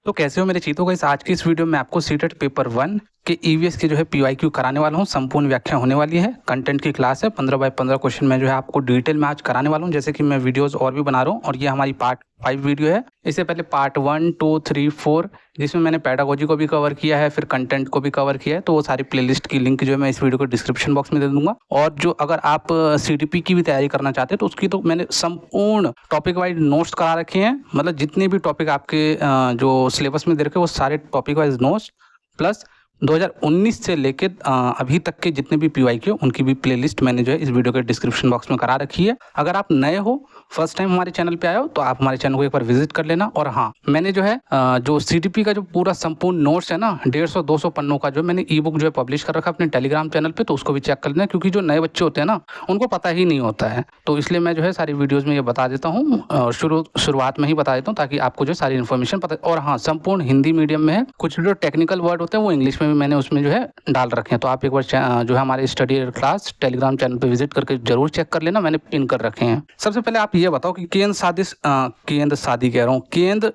तो कैसे हो मेरे चीतों गाइस। आज की इस वीडियो में आपको सीटेट पेपर 1 के ईवीएस के जो है पीवाईक्यू कराने वाला हूँ। संपूर्ण व्याख्या होने वाली है। कंटेंट की क्लास है। 15 बाय 15 क्वेश्चन मैं जो है आपको डिटेल में आज कराने वाला हूँ। जैसे कि मैं वीडियोस और भी बना रहा हूँ और ये हमारी पार्ट 5 वीडियो है। इससे पहले पार्ट 1, 2, 3, 4 जिसमें मैंने पेडागोजी को भी कवर किया है, फिर कंटेंट को भी कवर किया है। तो वो सारी प्लेलिस्ट की लिंक जो है मैं इस वीडियो को डिस्क्रिप्शन बॉक्स में दे दूंगा। और जो अगर आप सीटीपी की भी तैयारी करना चाहते हैं तो उसकी तो मैंने संपूर्ण टॉपिक वाइज नोट्स करा रखे हैं। मतलब जितने भी टॉपिक आपके जो सिलेबस में दे रखे वो सारे टॉपिक वाइज नोट्स प्लस 2019 से लेके अभी तक के जितने भी पीवाईक्यू उनकी भी प्लेलिस्ट मैंने जो है इस वीडियो के डिस्क्रिप्शन बॉक्स में करा रखी है। अगर आप नए हो, फर्स्ट टाइम हमारे चैनल पे आए हो, तो आप हमारे चैनल को एक बार विजिट कर लेना। और हाँ, मैंने जो है जो सीटीपी का जो पूरा संपूर्ण नोट्स है ना 150-200 पन्नों का जो मैंने ई बुक जो है पब्लिश कर रखा है अपने टेलीग्राम चैनल पे, तो उसको भी चेक कर लेना। क्योंकि जो नए बच्चे होते हैं ना उनको पता ही नहीं होता है, तो इसलिए मैं जो है सारी वीडियोज़ में ये बता देता हूँ। शुरुआत में ही बता देता हूँ ताकि आपको जो सारी इन्फॉर्मेशन पता। और हाँ, संपूर्ण हिंदी मीडियम में है। कुछ जो टेक्निकल वर्ड होते हैं वो इंग्लिश में भी मैंने उसमें जो है डाल रखे हैं। तो आप एक बार जो है हमारे स्टडी क्लास टेलीग्राम चैनल पे विजिट करके जरूर चेक कर लेना, मैंने पिन कर रखे हैं। सबसे पहले आप ये बताओ कि केंद्र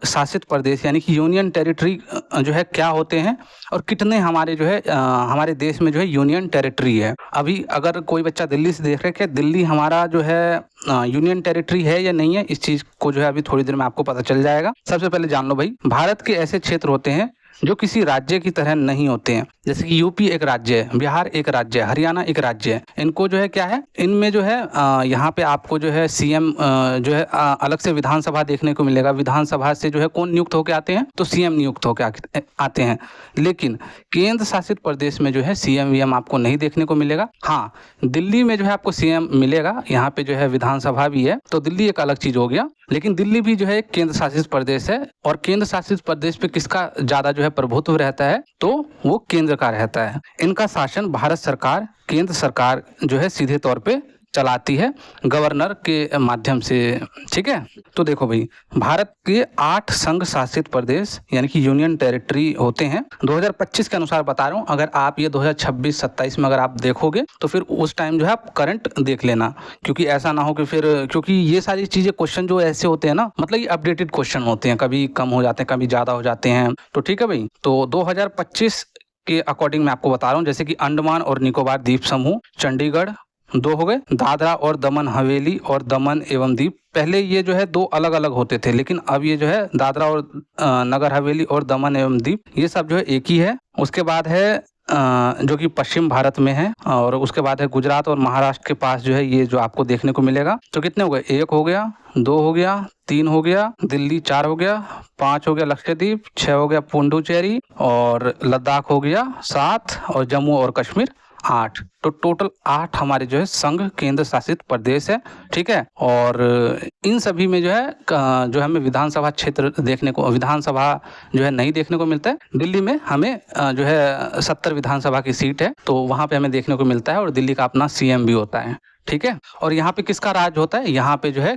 शासित प्रदेश यानी कि यूनियन टेरिटरी जो है क्या होते हैं और कितने हमारे जो है हमारे देश में जो है यूनियन टेरिटरी है। अभी अगर कोई बच्चा दिल्ली से देख रहे हैं, दिल्ली हमारा जो है यूनियन टेरिटरी है या नहीं है, इस चीज को जो है अभी थोड़ी देर में आपको पता चल जाएगा। सबसे पहले जान लो भाई, भारत के ऐसे क्षेत्र होते हैं जो किसी राज्य की तरह नहीं होते हैं। जैसे कि यूपी एक राज्य है, बिहार एक राज्य है, हरियाणा एक राज्य है। इनको जो है क्या है, इनमें जो है यहाँ पे आपको जो है सीएम जो है अलग से विधानसभा देखने को मिलेगा। विधानसभा से जो है कौन नियुक्त होकर आते हैं, तो सीएम नियुक्त होकर आते हैं। लेकिन केंद्र शासित प्रदेश में जो है सीएम वीएम आपको नहीं देखने को मिलेगा। हाँ, दिल्ली में जो है आपको सीएम मिलेगा, यहाँ पे जो है विधानसभा भी है, तो दिल्ली एक अलग चीज हो गया। लेकिन दिल्ली भी जो है एक केंद्र शासित प्रदेश है। और केंद्र शासित प्रदेश पे किसका ज्यादा जो है प्रभुत्व रहता है, तो वो केंद्र का रहता है। इनका शासन भारत सरकार, केंद्र सरकार जो है सीधे तौर पे चलाती है गवर्नर के माध्यम से। ठीक है, तो देखो भाई, भारत के 8 संघ शासित प्रदेश यानी कि यूनियन टेरिटरी होते हैं। 2025 के अनुसार बता रहा हूँ। अगर आप ये 2026-27 में अगर आप देखोगे तो फिर उस टाइम जो है आप करंट देख लेना, क्योंकि ऐसा ना हो कि फिर, क्योंकि ये सारी चीजें क्वेश्चन जो ऐसे होते हैं ना, मतलब ये अपडेटेड क्वेश्चन होते हैं, कभी कम हो जाते हैं कभी ज्यादा हो जाते हैं। तो ठीक है भाई, तो 2025 के अकॉर्डिंग मैं आपको बता रहा हूँ। जैसे कि अंडमान और निकोबार द्वीप समूह, चंडीगढ़ 2 हो गए। दादरा और दमन हवेली और दमन एवं दीप, पहले ये जो है 2 अलग अलग होते थे, लेकिन अब ये जो है दादरा और नगर हवेली और दमन एवं दीप ये सब जो है एक ही है। उसके बाद है जो कि पश्चिम भारत में है। और उसके बाद है गुजरात और महाराष्ट्र के पास जो है ये जो आपको देखने को मिलेगा। तो कितने हो गए, 1 हो गया, 2 हो गया, 3 हो गया, दिल्ली 4 हो गया, 5 हो गया लक्षद्वीप, 6 हो गया पुडुचेरी, और लद्दाख हो गया 7, और जम्मू और कश्मीर 8। तो टोटल 8 हमारे जो है संघ केंद्र शासित प्रदेश है। ठीक है, और इन सभी में जो है जो हमें विधानसभा क्षेत्र देखने को, विधानसभा जो है नहीं देखने को मिलता है। दिल्ली में हमें जो है 70 विधानसभा की सीट है, तो वहाँ पे हमें देखने को मिलता है। और दिल्ली का अपना सीएम भी होता है। ठीक है, और यहाँ पे किसका राज होता है, यहाँ पे जो है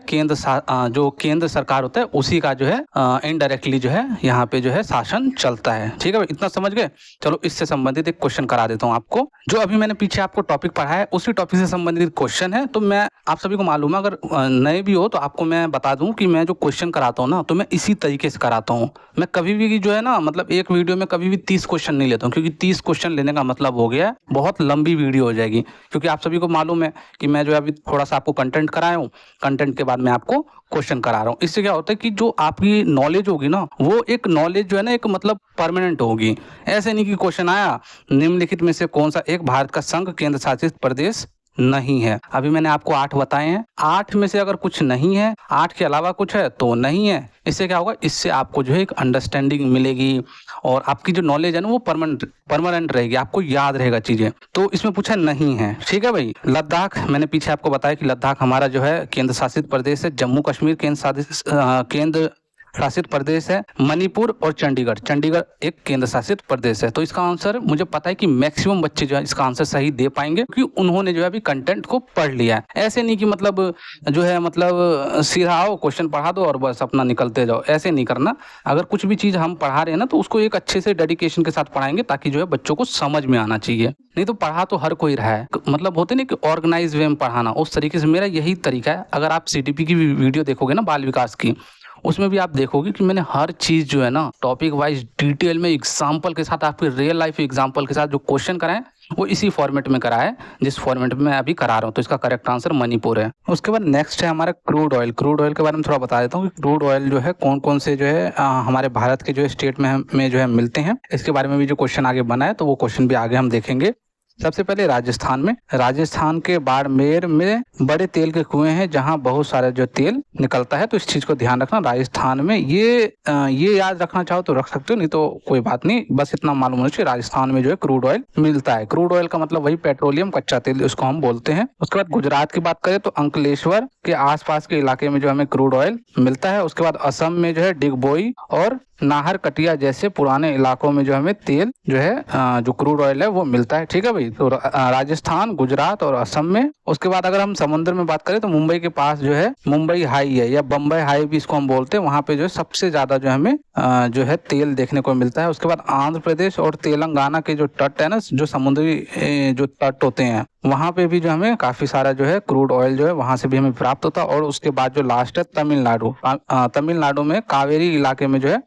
जो केंद्र सरकार होता है उसी का जो है इनडायरेक्टली जो है यहाँ पे जो है शासन चलता है। ठीक है, इतना समझ गए। चलो इससे संबंधित एक क्वेश्चन करा देता हूँ आपको। जो अभी मैंने पीछे आपको टॉपिक पढ़ा है उसी टॉपिक से संबंधित क्वेश्चन है। तो मैं आप सभी को मालूम है, अगर नए भी हो तो आपको मैं बता दूं कि मैं जो क्वेश्चन कराता हूँ ना, तो मैं इसी तरीके से कराता हूँ। मैं कभी भी जो है ना, मतलब एक वीडियो में कभी भी 30 क्वेश्चन नहीं लेता हूँ, क्योंकि 30 क्वेश्चन लेने का मतलब हो गया है बहुत लंबी वीडियो हो जाएगी। क्योंकि आप सभी को मालूम है कि मैं जो है अभी थोड़ा सा आपको कंटेंट कराया हूँ, कंटेंट के बाद मैं आपको क्वेश्चन करा रहा हूँ। इससे क्या होता है कि जो आपकी नॉलेज होगी ना, वो एक नॉलेज जो है ना एक मतलब परमानेंट होगी। ऐसे नहीं कि क्वेश्चन आया निम्नलिखित में से कौन सा एक भारत का संघ केंद्र शासित प्रदेश नहीं है। अभी मैंने आपको 8 बताए हैं, 8 में से अगर कुछ नहीं है, 8 के अलावा कुछ है तो नहीं है। इससे क्या होगा, इससे आपको जो है एक अंडरस्टैंडिंग मिलेगी और आपकी जो नॉलेज है ना वो परमानेंट रहेगी, आपको याद रहेगा चीजें। तो इसमें पूछा नहीं है। ठीक है भाई, लद्दाख मैंने पीछे आपको बताया कि लद्दाख हमारा जो है केंद्र शासित प्रदेश है। जम्मू कश्मीर केंद्र शासित प्रदेश है। मणिपुर और चंडीगढ़ एक केंद्र शासित प्रदेश है। तो इसका आंसर मुझे पता है कि मैक्सिमम बच्चे जो है इसका आंसर सही दे पाएंगे, क्योंकि उन्होंने जो है अभी कंटेंट को पढ़ लिया है। ऐसे नहीं कि मतलब जो है मतलब सीधा आओ क्वेश्चन पढ़ा दो और बस अपना निकलते जाओ, ऐसे नहीं करना। अगर कुछ भी चीज हम पढ़ा रहे हैं ना, तो उसको एक अच्छे से डेडिकेशन के साथ पढ़ाएंगे, ताकि जो है बच्चों को समझ में आना चाहिए। नहीं तो पढ़ा तो हर कोई रहा है, मतलब होते नहीं कि ऑर्गेनाइज वे में पढ़ाना, उस तरीके से मेरा यही तरीका है। अगर आप सीटीपी की वीडियो देखोगे ना बाल विकास की, उसमें भी आप देखोगे कि मैंने हर चीज़ जो है ना टॉपिक वाइज डिटेल में एग्जाम्पल के साथ, आपके रियल लाइफ एग्जाम्पल के साथ जो क्वेश्चन कराएं वो इसी फॉर्मेट में कराए जिस फॉर्मेट में मैं अभी करा रहा हूँ। तो इसका करेक्ट आंसर मणिपुर है। उसके बाद नेक्स्ट है हमारा क्रूड ऑयल। क्रूड ऑयल के बारे में थोड़ा बता देता हूँ कि क्रूड ऑयल जो है कौन कौन से जो है हमारे भारत के जो स्टेट में जो है मिलते हैं। इसके बारे में भी जो क्वेश्चन आगे बना है तो वो क्वेश्चन भी आगे हम देखेंगे। सबसे पहले राजस्थान के बाड़मेर में बड़े तेल के कुएं हैं जहां बहुत सारा जो तेल निकलता है। तो इस चीज को ध्यान रखना, राजस्थान में ये याद रखना चाहो तो रख सकते हो, नहीं तो कोई बात नहीं, बस इतना मालूम होना चाहिए राजस्थान में जो है क्रूड ऑयल मिलता है। क्रूड ऑयल का मतलब वही पेट्रोलियम कच्चा तेल उसको हम बोलते हैं। उसके बाद गुजरात की बात करें तो अंकलेश्वर के आसपास के इलाके में जो हमें क्रूड ऑयल मिलता है। उसके बाद असम में जो है डिगबोई और नाहर कटिया जैसे पुराने इलाकों में जो हमें तेल जो है जो क्रूड ऑयल है वो मिलता है। ठीक है भाई, तो राजस्थान, गुजरात और असम में। उसके बाद अगर हम समुद्र में बात करें तो मुंबई के पास जो है मुंबई हाई है या बम्बई हाई भी इसको हम बोलते हैं, वहां पे जो है सबसे ज्यादा जो हमें जो है तेल देखने को मिलता है। उसके बाद आंध्र प्रदेश और तेलंगाना के जो तट है ना, जो समुद्री जो तट होते हैं वहां पे भी जो हमें काफी सारा जो है क्रूड ऑयल जो है वहां से भी हमें प्राप्त होता है। और उसके बाद जो लास्ट है तमिलनाडु में कावेरी इलाके में जो है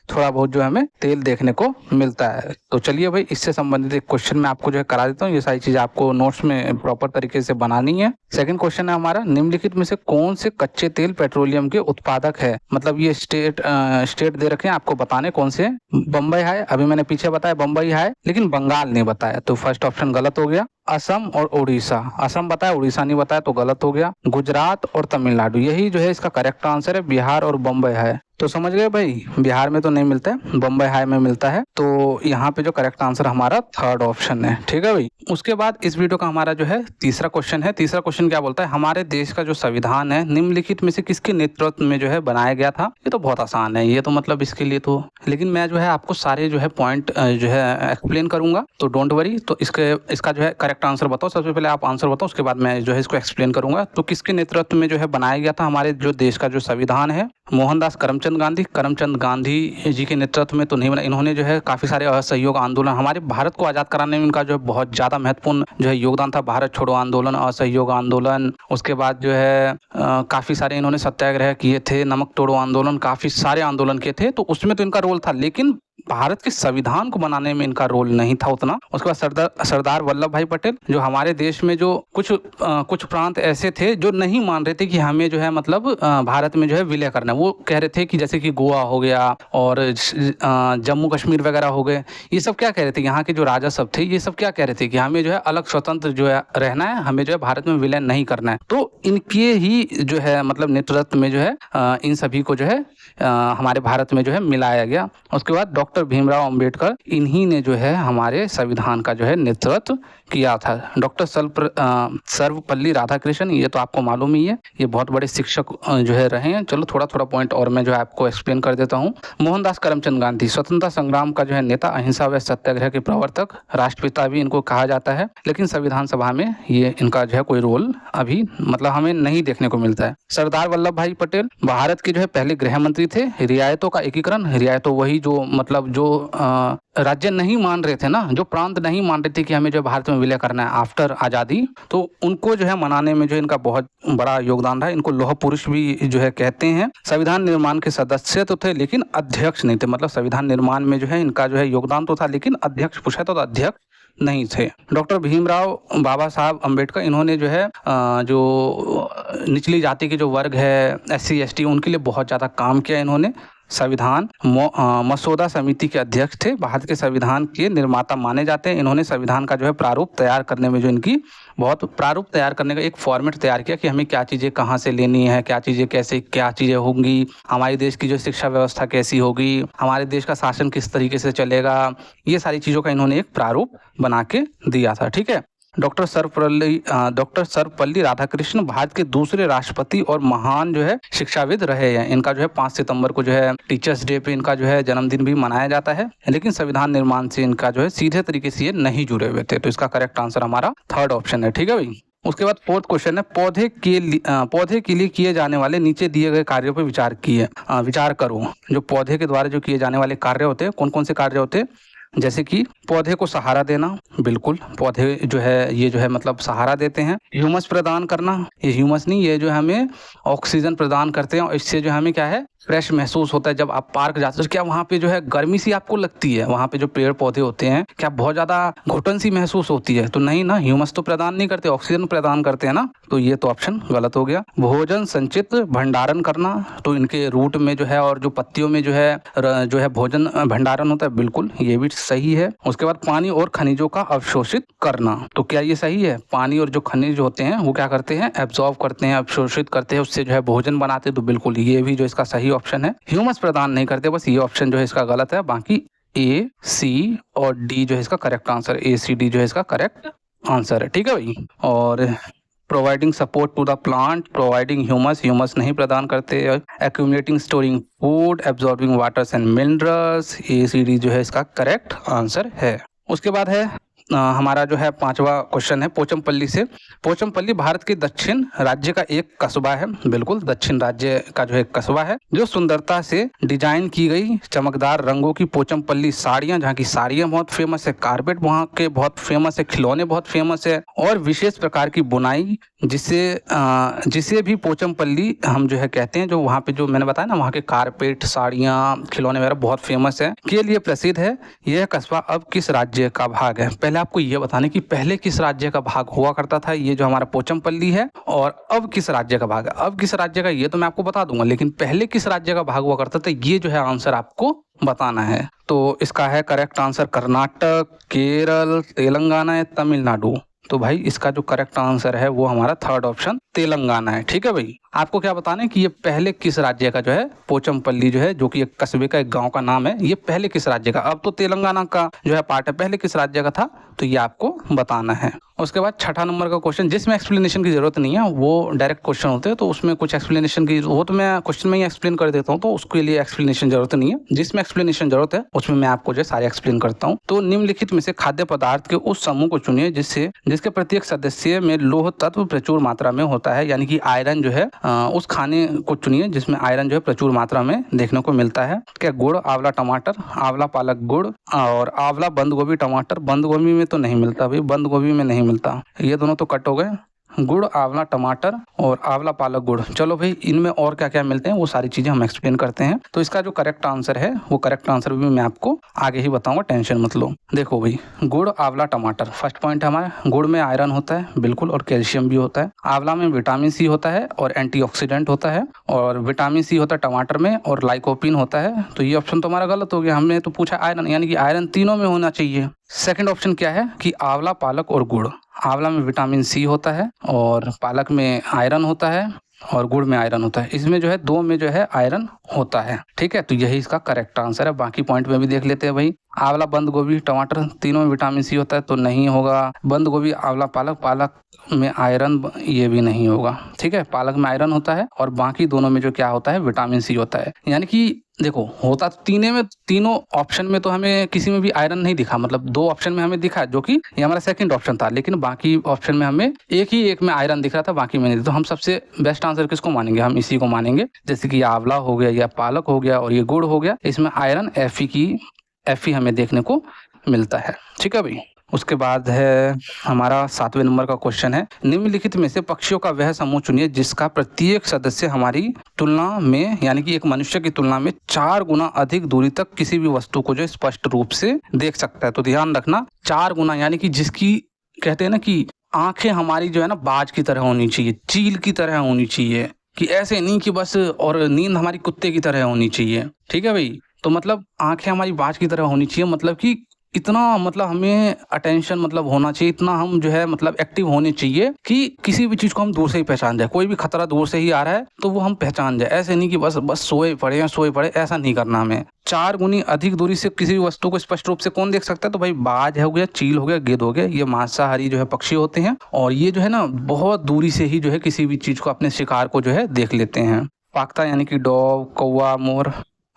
थोड़ा बहुत जो हमें तेल देखने को मिलता है। तो चलिए भाई, इससे संबंधित एक क्वेश्चन मैं आपको जो है करा देता हूँ। ये सारी चीज आपको नोट्स में प्रॉपर तरीके से बनानी है। सेकंड क्वेश्चन है हमारा, निम्नलिखित में से कौन से कच्चे तेल पेट्रोलियम के उत्पादक है। मतलब ये स्टेट दे रखे हैं आपको बताने कौन से। बम्बई हाई, अभी मैंने पीछे बताया बम्बई हाई, लेकिन बंगाल नहीं बताया, तो फर्स्ट ऑप्शन गलत हो गया। असम और उड़ीसा, असम बताया उड़ीसा नहीं बताया तो गलत हो गया। गुजरात और तमिलनाडु, यही जो है इसका करेक्ट आंसर है। बिहार और बम्बई हाई, तो समझ गए भाई, बिहार में तो नहीं मिलता है, बम्बई हाई में मिलता है। तो यहाँ पे जो करेक्ट आंसर हमारा थर्ड ऑप्शन है। ठीक है भाई। उसके बाद इस वीडियो का हमारा जो है तीसरा क्वेश्चन है। तीसरा क्वेश्चन क्या बोलता है, हमारे देश का जो संविधान है निम्नलिखित में से किसके नेतृत्व में जो है बनाया गया था। ये तो बहुत आसान है, ये तो मतलब इसके लिए तो, लेकिन मैं जो है आपको सारे जो है पॉइंट जो है एक्सप्लेन करूंगा, तो डोंट वरी। तो इसका जो है करेक्ट आंसर बताओ। सबसे पहले आप आंसर बताओ, उसके बाद मैं जो है इसको एक्सप्लेन करूंगा। तो किसके नेतृत्व में जो है बनाया गया था हमारे जो देश का जो संविधान है। मोहनदास करमचंद गांधी जी के नेतृत्व में तो नहीं बना। इन्होंने जो है काफी सारे असहयोग आंदोलन, हमारे भारत को आजाद कराने में इनका जो है बहुत ज्यादा महत्वपूर्ण जो है योगदान था। भारत छोड़ो आंदोलन, असहयोग आंदोलन, उसके बाद जो है काफी सारे इन्होंने सत्याग्रह किए थे, नमक तोड़ो आंदोलन, काफी सारे आंदोलन किए थे। तो उसमें तो इनका रोल था, लेकिन भारत के संविधान को बनाने में इनका रोल नहीं था उतना। उसके बाद सरदार वल्लभ भाई पटेल, जो हमारे देश में जो कुछ प्रांत ऐसे थे जो नहीं मान रहे थे कि हमें जो है मतलब भारत में जो है विलय करना है। वो कह रहे थे कि जैसे कि गोवा हो गया और जम्मू कश्मीर वगैरह हो गए, ये सब क्या कह रहे थे, यहाँ के जो राजा सब थे ये सब क्या कह रहे थे कि हमें जो है अलग स्वतंत्र जो है रहना है, हमें जो है भारत में विलय नहीं करना है। तो इनके ही जो है मतलब नेतृत्व में जो है इन सभी को जो है हमारे भारत में जो है मिलाया गया। उसके बाद डॉक्टर भीमराव अंबेडकर, इन्हीं ने जो है हमारे संविधान का जो है नेतृत्व किया था। डॉक्टर सर्वपल्ली राधाकृष्णन, ये तो आपको मालूम ही है, ये बहुत बड़े शिक्षक जो है रहे हैं। चलो थोड़ा थोड़ा पॉइंट और मैं जो है आपको एक्सप्लेन कर देता हूँ। मोहनदास करमचंद गांधी, स्वतंत्रता संग्राम का जो है नेता, अहिंसा व सत्याग्रह के प्रवर्तक, राष्ट्रपिता भी इनको कहा जाता है, लेकिन संविधान सभा में ये इनका जो है कोई रोल अभी मतलब हमें नहीं देखने को मिलता है। सरदार वल्लभ भाई पटेल भारत के जो है पहले गृह मंत्री थे। रियायतों का एकीकरण, रियायतों वही जो मतलब जो राज्य नहीं मान रहे थे ना, जो प्रांत नहीं मान रहे थे कि हमें जो भारत में विलय करना है आफ्टर आज़ादी, तो उनको जो है मनाने में जो इनका बहुत बड़ा योगदान रहा। इनको लौह पुरुष भी जो है कहते हैं। संविधान निर्माण के सदस्य तो थे लेकिन अध्यक्ष नहीं थे, मतलब संविधान निर्माण में जो है इनका जो है योगदान तो था, लेकिन अध्यक्ष पूछा तो अध्यक्ष नहीं थे। डॉक्टर भीमराव बाबा साहब अम्बेडकर, इन्होंने जो है जो निचली जाति के जो वर्ग है SC ST, उनके लिए बहुत ज़्यादा काम किया इन्होंने। संविधान मसौदा समिति के अध्यक्ष थे, भारत के संविधान के निर्माता माने जाते हैं। इन्होंने संविधान का जो है प्रारूप तैयार करने में जो इनकी बहुत प्रारूप तैयार करने का एक फॉर्मेट तैयार किया कि हमें क्या चीज़ें कहाँ से लेनी है, क्या चीज़ें कैसे क्या चीज़ें होंगी, हमारे देश की जो शिक्षा व्यवस्था कैसी होगी, हमारे देश का शासन किस तरीके से चलेगा, ये सारी चीज़ों का इन्होंने एक प्रारूप बना के दिया था। ठीक है। डॉक्टर सर्वपल्ली राधाकृष्णन भारत के दूसरे राष्ट्रपति और महान जो है शिक्षाविद रहे हैं। इनका जो है 5 सितंबर को जो है टीचर्स डे पे इनका जो है जन्मदिन भी मनाया जाता है, लेकिन संविधान निर्माण से इनका जो है सीधे तरीके से ये नहीं जुड़े हुए थे। तो इसका करेक्ट आंसर हमारा थर्ड ऑप्शन है। ठीक है भाई। उसके बाद फोर्थ क्वेश्चन है, पौधे के लिए किए जाने वाले नीचे दिए गए कार्यों पर विचार करो। जो पौधे के द्वारा जो किए जाने वाले कार्य होते हैं, कौन कौन से कार्य होते हैं, जैसे कि पौधे को सहारा देना, बिल्कुल पौधे जो है ये जो है मतलब सहारा देते हैं। ह्यूमस प्रदान करना, ये ह्यूमस नहीं, ये जो हमें ऑक्सीजन प्रदान करते हैं और इससे जो हमें क्या है फ्रेश महसूस होता है जब आप पार्क जाते हो? क्या वहाँ पे जो है गर्मी सी आपको लगती है? वहाँ पे जो पेड़ पौधे होते हैं क्या बहुत ज़्यादा घुटन सी महसूस होती है? तो नहीं ना, ह्यूमस तो प्रदान नहीं करते, ऑक्सीजन प्रदान करते हैं ना। तो ये तो ऑप्शन गलत हो गया। भोजन संचित भंडारण करना, तो इनके रूट में जो है और जो पत्तियों में जो है भोजन भंडारण होता है, बिल्कुल ये भी सही है। उसके बाद पानी और खनिजों का अवशोषित करना, तो क्या ये सही है? पानी और जो खनिज होते हैं वो क्या करते हैं? एब्जॉर्ब करते हैं, अवशोषित करते हैं, उससे जो है भोजन बनाते हैं। तो बिल्कुल ये भी जो इसका सही ऑप्शन है। ह्यूमस प्रदान नहीं करते, बस ये ऑप्शन जो है इसका गलत है। बाकी ए, सी और डी जो है इसका करेक्ट आंसर, ए सी डी जो है इसका करेक्ट आंसर है। ठीक है भाई। और providing support to the plant, providing humus, humus नहीं प्रदान करते। Accumulating storing food, absorbing waters and minerals, A C D जो है इसका करेक्ट आंसर है। उसके बाद है हमारा जो है 5वां क्वेश्चन है पोचमपल्ली से। पोचमपल्ली भारत के दक्षिण राज्य का एक कस्बा है, बिल्कुल दक्षिण राज्य का जो एक कस्बा है, जो सुंदरता से डिजाइन की गई चमकदार रंगों की पोचमपल्ली साड़ियां, जहाँ की साड़ियां बहुत फेमस है, कारपेट वहाँ के बहुत फेमस है, खिलौने बहुत फेमस है, और विशेष प्रकार की बुनाई जिसे भी पोचमपल्ली हम जो है कहते हैं, जो वहाँ पे जो मैंने बताया ना वहाँ के कारपेट, साड़ियाँ, खिलौने वगैरह बहुत फेमस है, के लिए प्रसिद्ध है। यह कस्बा अब किस राज्य का भाग है? पहले आपको ये बताने कि पहले किस राज्य का भाग हुआ करता था ये जो हमारा पोचमपल्ली है, और अब किस राज्य का भाग है। अब किस राज्य का ये तो मैं आपको बता दूंगा, लेकिन पहले किस राज्य का भाग हुआ करता था ये जो है आंसर आपको बताना है। तो इसका है करेक्ट आंसर कर्नाटक, केरल, तेलंगाना या तमिलनाडु। तो भाई इसका जो करेक्ट आंसर है वो हमारा थर्ड ऑप्शन तेलंगाना है। ठीक है भाई। आपको क्या बताना है कि ये पहले किस राज्य का जो है पोचमपल्ली जो है, जो कि एक कस्बे का, एक गांव का नाम है, ये पहले किस राज्य का, अब तो तेलंगाना का जो है पार्ट है, पहले किस राज्य का था, तो ये आपको बताना है। उसके बाद 6ठा नंबर का क्वेश्चन, जिसमें एक्सप्लेनेशन की जरूरत नहीं है, वो डायरेक्ट क्वेश्चन होते हैं, तो उसमें कुछ एक्सप्लेनेशन की, वो तो मैं क्वेश्चन में ही एक्सप्लेन कर देता हूँ, तो उसके लिए एक्सप्लेनेशन जरूरत नहीं है। जिसमें एक्सप्लेनेशन जरूरत है उसमें मैं आपको जो है सारे एक्सप्लेन करता हूँ। तो निम्नलिखित में से खाद्य पदार्थ के उस समूह को चुनिए जिसके प्रत्येक सदस्य में लौह तत्व प्रचुर मात्रा में होता है, यानी कि आयरन जो है उस खाने को चुनिए जिसमें आयरन जो है प्रचुर मात्रा में देखने को मिलता है। क्या गुड़, आंवला टमाटर, आंवला पालक गुड़, और आंवला बंद गोभी टमाटर। बंद गोभी में तो नहीं मिलता भाई, बंद गोभी में नहीं मिलता, ये दोनों तो कट हो गए। गुड़, आंवला टमाटर और आंवला पालक गुड़। चलो भाई इनमें और क्या क्या मिलते हैं वो सारी चीजें हम एक्सप्लेन करते हैं। तो इसका जो करेक्ट आंसर है वो करेक्ट आंसर भी मैं आपको आगे ही बताऊंगा, टेंशन मत लो। देखो भाई, गुड़, आंवला टमाटर, फर्स्ट पॉइंट है हमारा, गुड़ में आयरन होता है बिल्कुल, और कैल्शियम भी होता है। आंवला में विटामिन सी होता है और एंटीऑक्सीडेंट होता है, और विटामिन सी होता है टमाटर में, और लाइकोपिन होता है। तो ये ऑप्शन तो हमारा गलत हो गया, हमने तो पूछा आयरन, यानी कि आयरन तीनों में होना चाहिए। सेकंड ऑप्शन क्या है कि आंवला, पालक और गुड़। आंवला में विटामिन सी होता है, और पालक में आयरन होता है, और गुड़ में आयरन होता है। इसमें जो है दो में जो है आयरन होता है। ठीक है, तो यही इसका करेक्ट आंसर है। बाकी पॉइंट में भी देख लेते हैं भाई। आंवला, बंद गोभी, टमाटर, तीनों में विटामिन सी होता है, तो नहीं होगा। बंद गोभी, आंवला, पालक, पालक में आयरन, ये भी नहीं होगा। ठीक है, पालक में आयरन होता है, और बाकी दोनों में जो क्या होता है, विटामिन सी होता है। यानी कि देखो होता तो तीनों ऑप्शन में तो हमें किसी में भी आयरन नहीं दिखा, मतलब दो ऑप्शन में हमें दिखा, जो कि ये हमारा सेकंड ऑप्शन था, लेकिन बाकी ऑप्शन में हमें एक में आयरन दिख रहा था, बाकी में नहीं। तो हम सबसे बेस्ट आंसर किसको मानेंगे? हम इसी को मानेंगे। जैसे कि आंवला हो गया, या पालक हो गया, और ये गुड़ हो गया, इसमें आयरन Fe हमें देखने को मिलता है। ठीक है भाई। उसके बाद है हमारा 7वें नंबर का क्वेश्चन है, निम्नलिखित में से पक्षियों का वह समूह चुनिए जिसका प्रत्येक सदस्य हमारी तुलना में, यानी कि एक मनुष्य की तुलना में 4 गुना अधिक दूरी तक किसी भी वस्तु को जो स्पष्ट रूप से देख सकता है। तो ध्यान रखना, 4 गुना, यानी कि जिसकी कहते हैं ना कि आंखें हमारी जो है ना बाज की तरह होनी चाहिए, चील की तरह होनी चाहिए, कि ऐसे नहीं कि बस, और नींद हमारी कुत्ते की तरह होनी चाहिए। ठीक है भाई। तो मतलब आंखें हमारी बाज की तरह होनी चाहिए, मतलब कि इतना, मतलब हमें अटेंशन मतलब होना चाहिए, इतना हम जो है मतलब एक्टिव होने चाहिए कि किसी भी चीज को हम दूर से ही पहचान जाए। कोई भी खतरा दूर से ही आ रहा है तो वो हम पहचान जाए, ऐसे नहीं कि बस सोए पड़े, ऐसा नहीं करना हमें। 4 गुनी अधिक दूरी से किसी भी वस्तु को स्पष्ट रूप से कौन देख सकता है? तो भाई बाज हो गया, चील हो गया, गिद्ध हो गया, ये मांसाहारी जो है पक्षी होते हैं, और ये जो है ना बहुत दूरी से ही जो है किसी भी चीज को, अपने शिकार को जो है देख लेते हैं। पाकता यानी कि डॉव, कौवा, मोर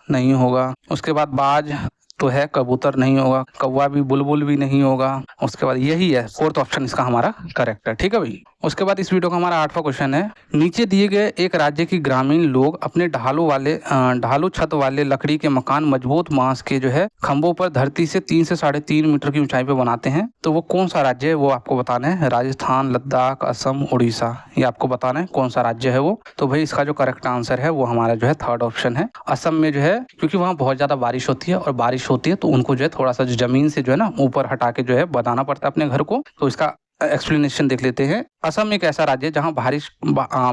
नहीं होगा। उसके बाद बाज तो है, कबूतर नहीं होगा, कौवा भी, बुलबुल भी नहीं होगा। उसके बाद यही है, फोर्थ ऑप्शन इसका हमारा करेक्ट है। ठीक है भाई। उसके बाद इस वीडियो का हमारा 8वां क्वेश्चन है, नीचे दिए गए एक राज्य की ग्रामीण लोग अपने ढालू छत वाले लकड़ी के मकान मजबूत बांस के जो है खंभों पर धरती से 3 से 3.5 मीटर की ऊंचाई पे बनाते हैं, तो वो कौन सा राज्य है वो आपको बताना है। राजस्थान, लद्दाख, असम, उड़ीसा, ये आपको बताना है कौन सा राज्य है वो। तो भाई इसका जो करेक्ट आंसर है वो हमारा जो है 3rd ऑप्शन है, असम में जो है, क्योंकि वहाँ बहुत ज्यादा बारिश होती है और बारिश होती है तो उनको जो है थोड़ा सा जमीन से जो है ना ऊपर हटा के जो है बनाना पड़ता है अपने घर को। तो इसका एक्सप्लेनेशन देख लेते हैं। असम एक ऐसा राज्य है जहां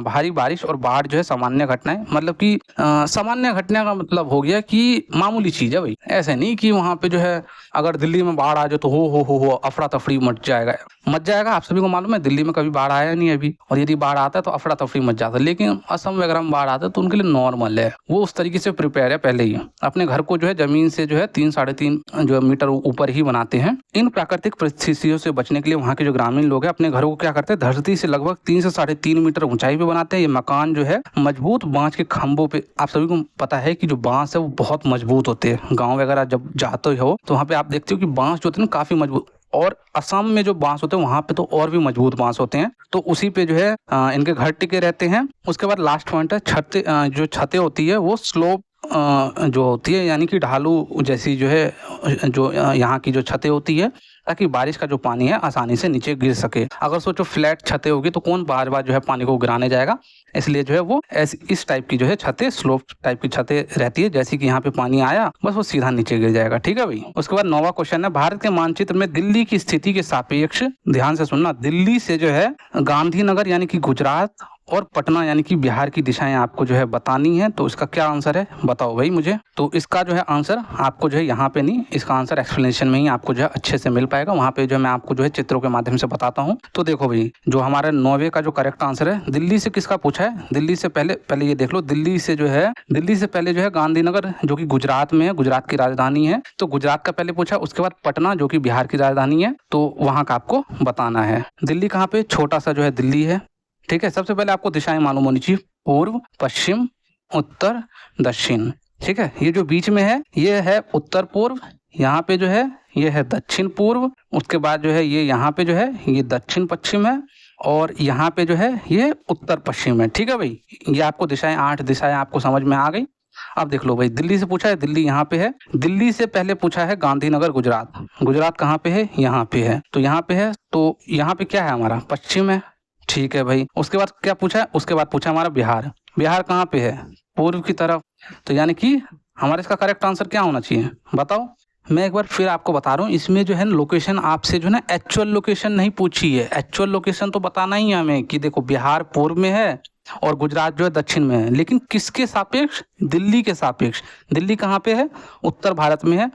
भारी बारिश और बाढ़ जो है सामान्य घटनाएं, मतलब कि सामान्य घटना का मतलब हो गया कि मामूली चीज है भाई, ऐसे नहीं कि वहां पे जो है अगर दिल्ली में बाढ़ आ जाए तो हो अफरा तफरी मच जाएगा। आप सभी को मालूम है दिल्ली में कभी बाढ़ आया नहीं अभी, और यदि बाढ़ आता है तो अफरा तफरी मच जाता है, लेकिन असम वगैरह में बाढ़ आता है तो उनके लिए नॉर्मल है, वो उस तरीके से प्रिपेयर है पहले ही, अपने घर को जो है जमीन से जो है 3-3.5 जो मीटर ऊपर ही बनाते हैं। इन प्राकृतिक परिस्थितियों से बचने के लिए वहाँ के जो ग्रामीण लोग हैं अपने घरों को क्या करते हैं, धरती से लगभग 3 से 3.5 मीटर ऊंचाई पे बनाते हैं। ये मकान जो है मजबूत बांस के खंभों पे, आप सभी को पता है कि जो बांस है वो बहुत मजबूत होते हैं। गाँव वगैरह जब जाते हो तो वहाँ पे आप देखते हो कि बांस जो होते हैं काफी मजबूत, और असम में जो बांस होते हैं वहां पे तो और भी मजबूत बांस होते हैं, तो उसी पे जो है इनके घर टिके रहते हैं। उसके बाद लास्ट पॉइंट है जो छतें होती है वो स्लोप जो होती है, यानी कि ढालू जैसी जो है जो यहाँ की जो छतें होती है, ताकि बारिश का जो पानी है आसानी से नीचे गिर सके। अगर सोचो फ्लैट छतें होगी तो कौन बार बार जो है पानी को गिराने जाएगा, इसलिए जो है वो इस टाइप की जो है छतें, स्लोप टाइप की छतें रहती है, जैसे कि यहाँ पे पानी आया बस वो सीधा नीचे गिर जाएगा। ठीक है भाई। उसके बाद 9वां क्वेश्चन है, भारत के मानचित्र में दिल्ली की स्थिति के सापेक्ष, ध्यान से सुनना, दिल्ली से जो है गांधीनगर यानी कि गुजरात और पटना यानी कि बिहार की दिशाएं आपको जो है बतानी है, तो इसका क्या आंसर है बताओ भाई मुझे। तो इसका जो है आंसर आपको जो है यहाँ पे नहीं, इसका आंसर एक्सप्लेनेशन में ही आपको जो है अच्छे से मिल पाएगा, वहाँ पे जो मैं आपको जो है चित्रों के माध्यम से बताता हूँ। तो देखो भाई, जो हमारा 9वें का जो करेक्ट आंसर है, दिल्ली से किसका पूछा है, दिल्ली से पहले ये देख लो, दिल्ली से पहले जो है गांधीनगर जो कि गुजरात में है, गुजरात की राजधानी है, तो गुजरात का पहले पूछा। उसके बाद पटना जो कि बिहार की राजधानी है, तो वहाँ का आपको बताना है। दिल्ली कहाँ पे, छोटा सा जो है दिल्ली है। ठीक है, सबसे पहले आपको दिशाएं मालूम होनी चाहिए, पूर्व, पश्चिम, उत्तर, दक्षिण। ठीक है, ये जो बीच में है ये है उत्तर पूर्व, यहाँ पे जो है ये है दक्षिण पूर्व, उसके बाद जो है ये यहाँ पे जो है ये दक्षिण पश्चिम है, और यहाँ पे जो है ये उत्तर पश्चिम है। ठीक है भाई, ये आपको दिशाएं 8 दिशाएं आपको समझ में आ गई। अब देख लो भाई, दिल्ली से पूछा है, दिल्ली यहाँ पे है। दिल्ली से पहले पूछा है गांधीनगर गुजरात, गुजरात कहाँ पे है, यहाँ पे है, तो यहाँ पे है, तो यहाँ पे क्या है हमारा, पश्चिम है। ठीक है भाई, उसके बाद क्या पूछा है, उसके बाद पूछा हमारा बिहार, बिहार कहाँ पे है, पूर्व की तरफ, तो यानी कि हमारा इसका करेक्ट आंसर क्या होना चाहिए बताओ। मैं एक बार फिर आपको बता रहा हूँ, इसमें जो है लोकेशन आपसे जो है ना एक्चुअल लोकेशन नहीं पूछी है, एक्चुअल लोकेशन तो बताना ही है हमें कि देखो बिहार पूर्व में है और गुजरात जो है दक्षिण में है, लेकिन किसके सापेक्ष, दिल्ली के सापेक्ष। दिल्ली कहाँ पे है, उत्तर भारत में है,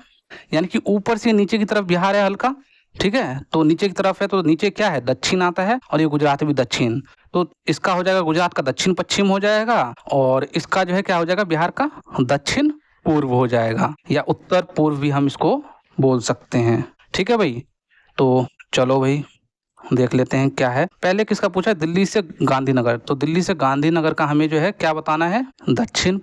यानी कि ऊपर से नीचे की तरफ बिहार है हल्का। ठीक है, तो नीचे की तरफ है, तो नीचे क्या है, दक्षिण आता है, और ये गुजरात भी दक्षिण, तो इसका हो जाएगा गुजरात का दक्षिण पश्चिम हो जाएगा, और इसका जो है क्या हो जाएगा, बिहार का दक्षिण पूर्व हो जाएगा, या उत्तर पूर्व भी हम इसको बोल सकते हैं। ठीक है भाई, तो चलो भाई देख लेते हैं क्या है। पहले किसका पूछा है, दिल्ली से गांधीनगर, तो दिल्ली से गांधीनगर का हमें जो है क्या बताना है, दक्षिण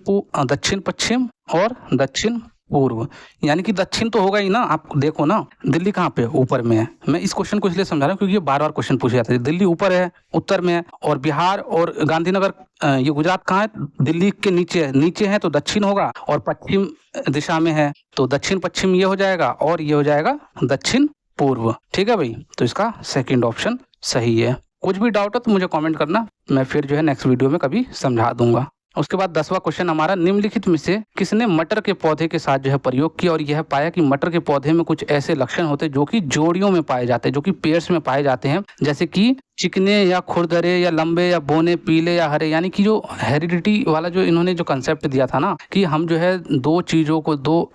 पश्चिम और दक्षिण पूर्व, यानी कि दक्षिण तो होगा ही ना। आप देखो ना, दिल्ली कहाँ पे ऊपर में है। मैं इस क्वेश्चन को इसलिए समझा रहा हूँ क्योंकि ये बार क्वेश्चन पूछे जाते हैं। दिल्ली ऊपर है, उत्तर में है, और बिहार और गांधीनगर ये गुजरात कहाँ है, दिल्ली के नीचे है, तो दक्षिण होगा, और पश्चिम दिशा में है तो दक्षिण पश्चिम ये हो जाएगा, और ये हो जाएगा दक्षिण पूर्व। ठीक है भाई, तो इसका सेकेंड ऑप्शन सही है। कुछ भी डाउट हो तो मुझे कॉमेंट करना, मैं फिर जो है नेक्स्ट वीडियो में कभी समझा दूंगा। उसके बाद 10वां क्वेश्चन हमारा, निम्नलिखित में से किसने मटर के पौधे के साथ जो है प्रयोग किया और यह पाया कि मटर के पौधे में कुछ ऐसे लक्षण होते हैं जो कि जोड़ियों में पाए जाते हैं, जो कि पेयर्स में पाए जाते हैं, जैसे कि चिकने या खुरदरे या लंबे या बोने, पीले या हरे, यानी कि जो हेरिडिटी वाला जो इन्होंने जो कंसेप्ट दिया था ना कि हम जो है दो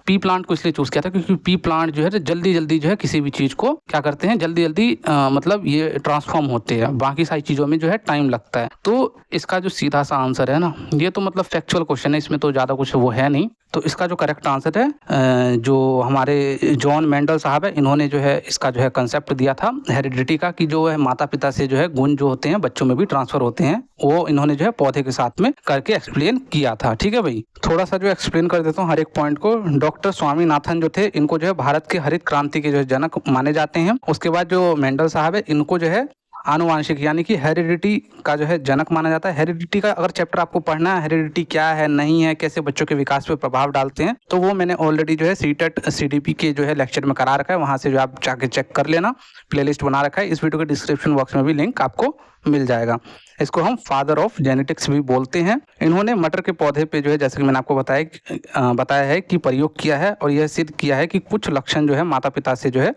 पी प्लांट को इसलिए चूज किया था क्योंकि पी प्लांट जो है जल्दी जल्दी जो है किसी भी चीज को क्या करते हैं, जल्दी जल्दी मतलब ये ट्रांसफॉर्म होते हैं, बाकी सारी चीजों में जो है टाइम लगता है। तो इसका जो सीधा सा आंसर है ना, ये तो मतलब फैक्चुअल क्वेश्चन है, इसमें तो ज्यादा कुछ वो है नहीं। तो इसका जो करेक्ट आंसर है, जो हमारे जॉन मेंडल साहब है, इन्होंने जो है इसका जो है कंसेप्ट दिया था हेरिडिटी का, कि जो है माता पिता से जो है गुण जो होते हैं बच्चों में भी ट्रांसफर होते हैं, वो इन्होंने जो है पौधे के साथ में करके एक्सप्लेन किया था। ठीक है भाई, थोड़ा सा जो एक्सप्लेन कर देता हूँ हर एक पॉइंट को। डॉक्टर स्वामीनाथन जो थे, इनको जो है भारत के हरित क्रांति के जो जनक माने जाते हैं। उसके बाद जो मेंडल साहब है, इनको जो है आनुवांशिक यानी कि हेरिडिटी का जो है जनक माना जाता है। हेरिडिटी का अगर चैप्टर आपको पढ़ना है, हेरिडिटी क्या है नहीं है, कैसे बच्चों के विकास पे प्रभाव डालते हैं, तो वो मैंने ऑलरेडी जो है सीटेट सीडीपी के जो है लेक्चर में करा रखा है, वहां से जो आप जाके चेक कर लेना, प्लेलिस्ट बना रखा है। इस वीडियो के डिस्क्रिप्शन बॉक्स में भी लिंक आपको मिल जाएगा। इसको हम फादर ऑफ जेनेटिक्स भी बोलते हैं। इन्होंने मटर के पौधे पे जो है, जैसे कि मैंने आपको बताया है कि प्रयोग किया है और यह सिद्ध किया है कि कुछ लक्षण जो है माता पिता से जो है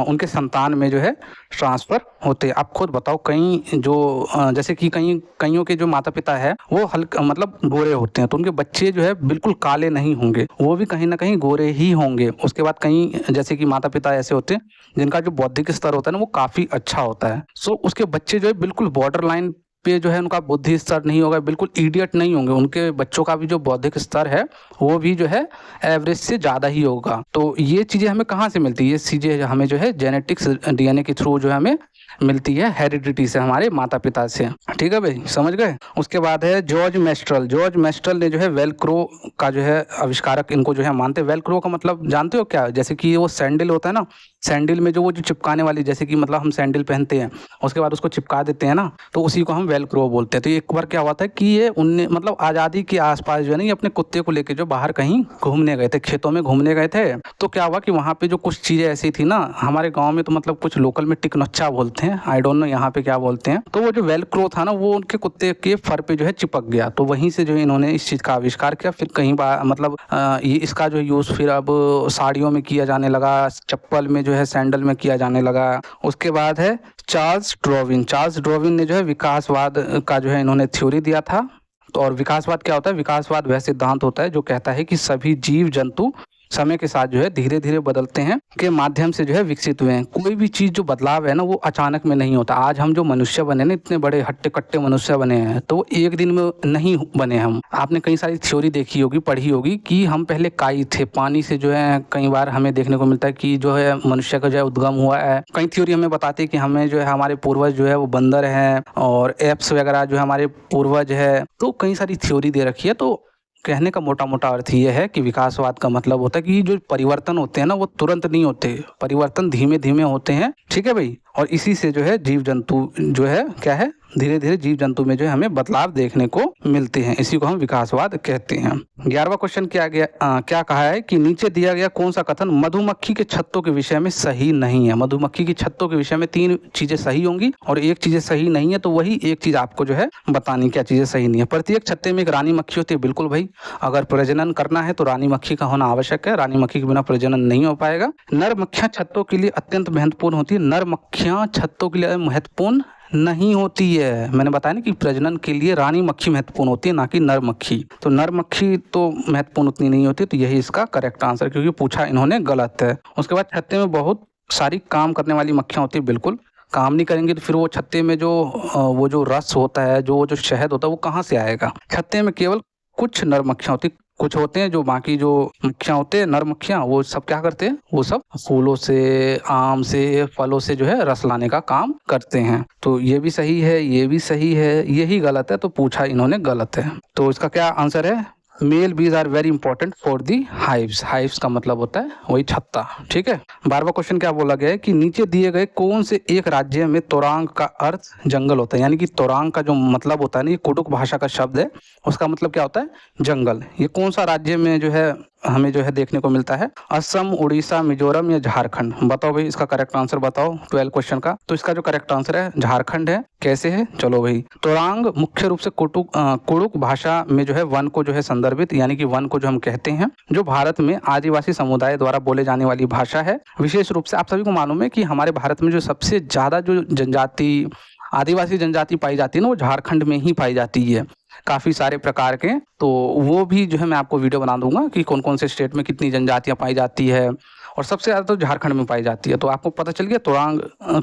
उनके संतान में जो है ट्रांसफर होते हैं। आप खुद बताओ, कहीं जो जैसे कि कईयों के जो माता पिता है वो हल्का मतलब गोरे होते हैं, तो उनके बच्चे जो है बिल्कुल काले नहीं होंगे, वो भी कहीं ना कहीं गोरे ही होंगे। उसके बाद कहीं जैसे कि माता पिता ऐसे होते हैं जिनका जो बौद्धिक स्तर होता है ना वो काफी अच्छा होता है, सो उसके बच्चे जो है बिल्कुल बॉर्डर लाइन पे जो है उनका बुद्धि स्तर नहीं होगा, बिल्कुल इडियट नहीं होंगे। उनके बच्चों का भी जो बौद्धिक स्तर है वो भी जो है एवरेज से ज़्यादा ही होगा। तो ये चीज़ें हमें कहाँ से मिलती है? ये चीज़ें हमें जो है जेनेटिक्स डीएनए के थ्रू जो है हमें मिलती है, हेरिडिटी से, हमारे माता पिता से। ठीक है भाई, समझ गए। उसके बाद है जॉर्ज मेस्ट्रल। जॉर्ज मेस्ट्रल ने जो है वेलक्रो का जो है आविष्कारक इनको जो है मानते हैं। वेलक्रो का मतलब जानते हो क्या? जैसे कि वो सैंडल होता है ना, सैंडल में जो वो जो चिपकाने वाली, जैसे कि मतलब हम सैंडल पहनते हैं उसके बाद उसको चिपका देते हैं ना, तो उसी को हम वेलक्रो बोलते हैं। तो एक बार क्या हुआ था कि ये उनने मतलब आज़ादी के आसपास जो है ना, ये अपने कुत्ते को लेके जो बाहर कहीं घूमने गए थे, खेतों में घूमने गए थे, तो क्या हुआ कि वहाँ पे जो कुछ चीज़ें ऐसी थी ना, हमारे गाँव में तो मतलब कुछ लोकल में टिकनच्चा बोलते हैं, आई डोंट नो यहाँ पे क्या बोलते हैं, तो वो जो वेलक्रो था ना वो उनके कुत्ते के फर पे जो है चिपक गया। तो वहीं से जो है इन्होंने इस चीज़ का आविष्कार किया। फिर कहीं बार मतलब ये इसका जो यूज़ फिर अब साड़ियों में किया जाने लगा, चप्पल में जो है सैंडल में किया जाने लगा। उसके बाद है चार्ल्स डार्विन। चार्ल्स डार्विन ने जो है विकासवाद का जो है इन्होंने थ्योरी दिया था। तो और विकासवाद क्या होता है? विकासवाद वह सिद्धांत होता है जो कहता है कि सभी जीव जंतु समय के साथ जो है धीरे धीरे बदलते हैं के माध्यम से जो है विकसित हुए हैं। कोई भी चीज़ जो बदलाव है ना वो अचानक में नहीं होता। आज हम जो मनुष्य बने ना, इतने बड़े हट्टे कट्टे मनुष्य बने हैं, तो वो एक दिन में नहीं बने हम। आपने कई सारी थ्योरी देखी होगी, पढ़ी होगी कि हम पहले काई थे, पानी से जो है कई बार हमें देखने को मिलता है कि जो है मनुष्य का जो है उद्गम हुआ है। कई थ्योरी हमें बताती है कि हमें जो है हमारे पूर्वज जो है वो बंदर हैं और एप्स वगैरह जो है हमारे पूर्वज है। तो कई सारी थ्योरी दे रखी है। तो कहने का मोटा मोटा अर्थ ये है कि विकासवाद का मतलब होता है कि जो परिवर्तन होते हैं ना वो तुरंत नहीं होते, परिवर्तन धीमे धीमे होते हैं। ठीक है भाई, और इसी से जो है जीव जंतु जो है क्या है, धीरे धीरे जीव जंतु में जो है हमें बदलाव देखने को मिलते हैं। इसी को हम विकासवाद कहते हैं। 11वां क्वेश्चन क्या कहा है कि नीचे दिया गया कौन सा कथन मधुमक्खी के छत्तों के विषय में सही नहीं है? मधुमक्खी की छत्तों के विषय में 3 चीजें सही होंगी और एक चीजें सही नहीं है, तो वही एक चीज आपको जो है बतानी क्या चीजें सही नहीं है। प्रत्येक छत्ते में एक रानी मक्खी होती है। बिल्कुल भाई, अगर प्रजनन करना है तो रानी मक्खी का होना आवश्यक है, रानी मक्खी के बिना प्रजनन नहीं हो पाएगा। नर मक्खियां छत्तों के लिए अत्यंत महत्वपूर्ण होती है। नर मक्खियां छत्तों के लिए महत्वपूर्ण नहीं होती है। मैंने बताया ना कि प्रजनन के लिए रानी मक्खी महत्वपूर्ण होती है, ना कि नर मक्खी। तो नर मक्खी तो महत्वपूर्ण उतनी नहीं होती। तो यही इसका करेक्ट आंसर, क्योंकि पूछा इन्होंने गलत है। उसके बाद छत्ते में बहुत सारी काम करने वाली मक्खियां होती है। बिल्कुल, काम नहीं करेंगे तो फिर वो छत्ते में वो जो रस होता है, जो शहद होता है, वो कहाँ से आएगा? छत्ते में केवल कुछ नर मक्खियां होती, कुछ होते हैं जो बाकी जो मक्खियाँ होते हैं, नर मक्खियाँ, वो सब क्या करते हैं? वो सब फूलों से, आम से, फलों से जो है रस लाने का काम करते हैं। तो ये भी सही है, ये भी सही है, यही गलत है। तो पूछा इन्होंने गलत है। तो इसका क्या आंसर है? Male bees are very important for the hives. Hives का मतलब होता है वही छत्ता। ठीक है। 12वां क्वेश्चन क्या बोला गया है कि नीचे दिए गए कौन से एक राज्य में तोरांग का अर्थ जंगल होता है? यानी कि तोरांग का जो मतलब होता है ना, ये कुडुक भाषा का शब्द है, उसका मतलब क्या होता है? जंगल। ये कौन सा राज्य में जो है हमें जो है देखने को मिलता है? असम, उड़ीसा, मिजोरम या झारखंड? बताओ भाई, इसका करेक्ट आंसर बताओ 12 क्वेश्चन का। तो इसका जो करेक्ट आंसर है झारखंड है। कैसे है? चलो भाई, तोरांग मुख्य रूप से कुडुक भाषा में जो है वन को जो है संदर्भित, यानी कि वन को जो हम कहते हैं, जो भारत में आदिवासी समुदाय द्वारा बोले जाने वाली भाषा है। विशेष रूप से आप सभी को मालूम है कि हमारे भारत में जो सबसे ज्यादा जो जनजाति, आदिवासी जनजाति पाई जाती है ना, वो झारखंड में ही पाई जाती है, काफ़ी सारे प्रकार के। तो वो भी जो है मैं आपको वीडियो बना दूंगा कि कौन कौन से स्टेट में कितनी जनजातियां पाई जाती है, और सबसे ज़्यादा तो झारखंड में पाई जाती है। तो आपको पता चल गया, तोरांग